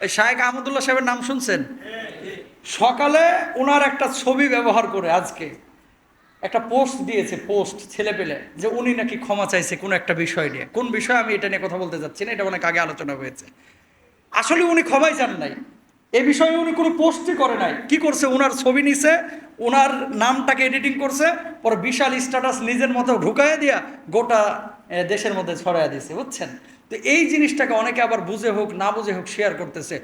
ওই শায়েখ আহমদুল্লাহ সাহেবের নাম শুনছেন? সকালে ওনার একটা ছবি ব্যবহার করে আজকে একটা পোস্ট দিয়েছে, পোস্ট ছেলে পেলে, যে উনি নাকি ক্ষমা চাইছে কোনো একটা বিষয় নিয়ে। কোন বিষয় আমি এটা নিয়ে কথা বলতে চাচ্ছি না, এটা অনেক আগে আলোচনা হয়েছে। আসলে উনি ক্ষমাই চান নাই, এই বিষয়ে উনি কোনো পোস্টই করে নাই। কি করছে, ওনার ছবি নিছে, ওনার নামটাকে এডিটিং করছে, পরে বিশাল স্ট্যাটাস নিজের মতো ঢুকাইয়া দিয়া গোটা দেশের মধ্যে ছড়াইয়া দিয়েছে, বুঝছেন? তো এই জিনিসটাকে অনেকে আবার বুঝে হোক না বুঝে হোক শেয়ার করতেছে।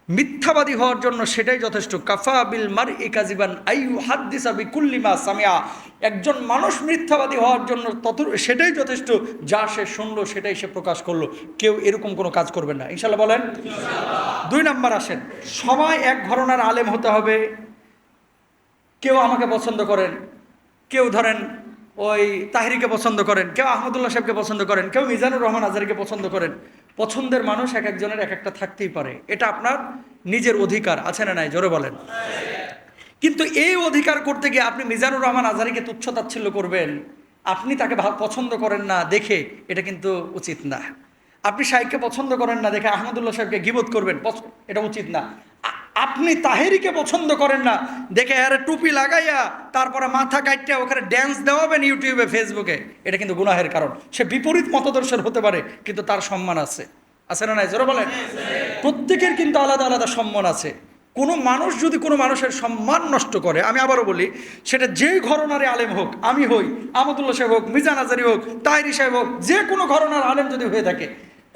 মিথ্যাবাদী হওয়ার জন্য সেটাই যথেষ্ট। কাফা বিল মারই কাযিবান আইয়ু হাদ্দিসা বিকুল্লি মা সামিআ। একজন মানুষ মিথ্যাবাদী হওয়ার জন্য সেটাই যথেষ্ট, যা সে শুনলো সেটাই সে প্রকাশ করলো। কেউ এরকম কোনো কাজ করবেন না, ইনশাল্লাহ বলেন। 2 নাম্বার আসেন, সবাই এক ঘরানার আলেম হতে হবে। কেউ আমাকে পছন্দ করেন, কেউ ধরেন ওই তাহরিকে পছন্দ করেন, কেউ আহমদুল্লাহ সাহেবকে পছন্দ করেন, কেউ মিজানুর রহমান আজারিকে পছন্দ করেন। পছন্দের মানুষ এক একজনের এক একটা থাকতেই পারে, এটা আপনার নিজের অধিকার, আছে না নাই? জোরে বলেন। কিন্তু এই অধিকার করতে গিয়ে আপনি মিজানুর রহমান আজারিকে তুচ্ছ তাচ্ছিল্য করবেন, আপনি তাকে পছন্দ করেন না দেখে, এটা কিন্তু উচিত না। আপনি শাইখকে পছন্দ করেন না দেখে আহমদুল্লাহ সাহেবকে গীবত করবেন, এটা উচিত না। আপনি তাহেরিকে পছন্দ করেন না দেখে আরে টুপি লাগাইয়া তারপরে মাথা কাটিয়া ওখানে ড্যান্স দেওয়াবেন ইউটিউবে ফেসবুকে, এটা কিন্তু গুনাহের কারণ। সে বিপরীত মতদর্শের হতে পারে, কিন্তু তার সম্মান আছে, আছে না নাই? জোরে বলেন। প্রত্যেকের কিন্তু আলাদা আলাদা সম্মান আছে। কোনো মানুষ যদি কোনো মানুষের সম্মান নষ্ট করে, আমি আবারও বলি, সেটা যে ঘরানারে আলেম হোক, আমি হই, আহমদুল্লাহ সাহেব হোক, মিজান আজারি হোক, তাহেরি সাহেব হোক, যে কোনো ঘরানার আলেম যদি হয়ে থাকে,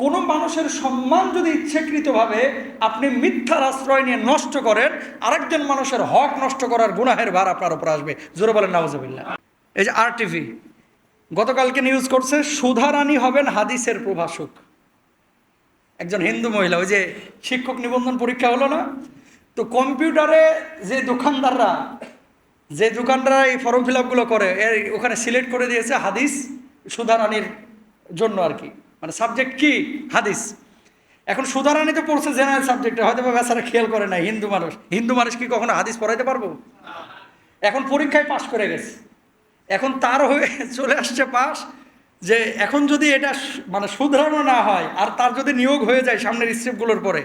কোনো মানুষের সম্মান যদি ইচ্ছাকৃতভাবে আপনি মিথ্যার আশ্রয় নিয়ে নষ্ট করেন, আরেকজন মানুষের হক নষ্ট করার গুনাহের ভার আপনার উপর আসবে। জোরে বলেন নাউজুবিল্লাহ। এই যে RTV গতকালকে নিউজ করছে, সুধা রানী হবেন হাদিসের প্রভাষক। একজন হিন্দু মহিলা, ওই যে শিক্ষক নিবন্ধন পরীক্ষা হলো না, তো কম্পিউটারে যে দোকানদাররা এই ফর্ম ফিল আপগুলো করে, ওখানে সিলেক্ট করে দিয়েছে হাদিস সুধা রানীর জন্য আর কি, মানে সাবজেক্ট কি? হাদিস। এখন সুধা রানী তো পড়ছে জেনারেল সাবজেক্টে, হয়তো বা বেচারা খেয়াল করে না। হিন্দু মানুষ কি কখনো হাদিস পড়াইতে পারবো? এখন পরীক্ষায় পাশ করে গেছে, এখন তার হয়ে চলে আসছে পাশ, যে এখন যদি এটা মানে শুধরানো না হয় আর তার যদি নিয়োগ হয়ে যায় সামনের স্টেপগুলোর পরে,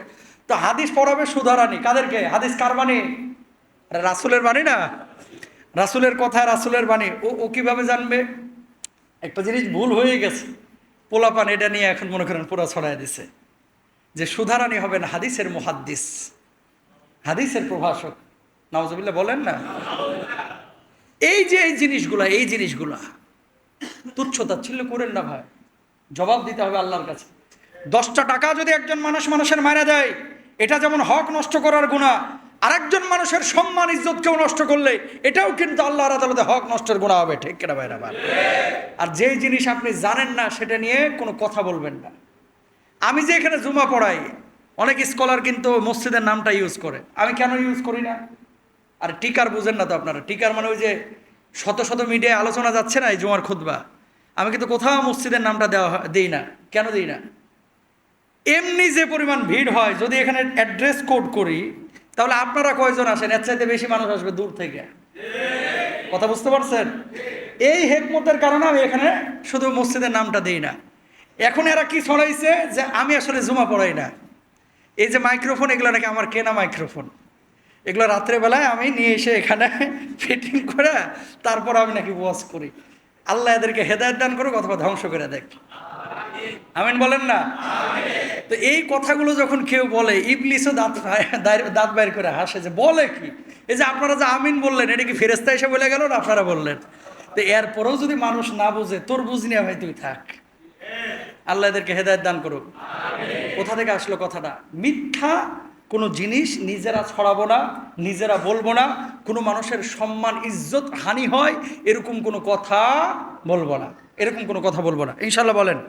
তো হাদিস পড়াবে সুধা রানী। কাদেরকে? হাদিস কার বাণী? রাসূলের বাণী না, রাসূলের কথা, রাসূলের বাণী। ও কিভাবে জানবে? একটা জিনিস ভুল হয়ে গেছে, পোলাপান এটা নিয়ে এখন মনে করেন পুরো ছড়াই দিছে, যে সুধা রানী হবেন হাদিসের মুহাদ্দিস, হাদিসের প্রভাষক। নাউজুবিল্লাহ বলেন না। এই জিনিসগুলা তুচ্ছ তাচ্ছিল্য করেন না ভাই, জবাব দিতে হবে আল্লাহর কাছে। 10টা টাকা যদি একজন মানুষের মারা দেয়, এটা যেমন হক নষ্ট করার গুনাহ, আরেকজন মানুষের সম্মান ইজ্জত কেউ নষ্ট করলে এটাও কিন্তু আল্লাহর আদালতে হক নষ্টের গুনাহ হবে, ঠিক কিনা ভাইরা? আর যেই জিনিস আপনি জানেন না সেটা নিয়ে কোনো কথা বলবেন না। আমি যে এখানে জুমা পড়াই, অনেক স্কলার কিন্তু মসজিদের নামটা ইউজ করে, আমি কেন ইউজ করি না? আর টিকার বুঝেন না তো আপনারা, টিকার মানে ওই যে শত শত মিডিয়ায় আলোচনা যাচ্ছে না এই জুমার খুতবা, আমি কিন্তু কোথাও মসজিদের নামটা দিই না। কেন দিই না? এমনি যে পরিমাণ ভিড় হয়, যদি এখানে অ্যাড্রেস কোড করি, তাহলে আপনারা কয়জন আসেন? এর চাইতে বেশি মানুষ আসবে দূর থেকে। কথা বুঝতে পারছেন? এই হেকমতের কারণে আমি এখানে শুধু মসজিদের নামটা দিই না। এখন এরা কি ছড়াইছে যে আমি আসলে জুমা পড়াই না। এই যে মাইক্রোফোন, এগুলো নাকি আমার কেনা মাইক্রোফোন, এগুলো রাত্রেবেলায় আমি নিয়ে এসে এখানে ফিটিং করে তারপর আমি নাকি ওয়াজ করি। আল্লাহ এদেরকে হেদায়েত দান করুক অথবা ধ্বংস করে দেখ। আমিন বলেন না। তো এই কথাগুলো যখন কেউ বলে, ইবলিসও দাঁত বাইর করে হাসে, যে বলে কি, এই যে আপনারা যে আমিন বললেন, এটা কি ফেরেশতা এসে বলে গেল না আপনারা বললেন? তো এরপরেও যদি মানুষ না বুঝে, তোর বুঝনি ভাই, তুই থাক। আল্লাহ এদেরকে হেদায়েত দান করুক। কোথা থেকে আসলো কথাটা? মিথ্যা কোনো জিনিস নিজেরা ছড়াবো না, নিজেরা বলবো না, কোনো মানুষের সম্মান ইজ্জত হানি হয় এরকম কোনো কথা বলবো না, ইনশাল্লাহ বলেন।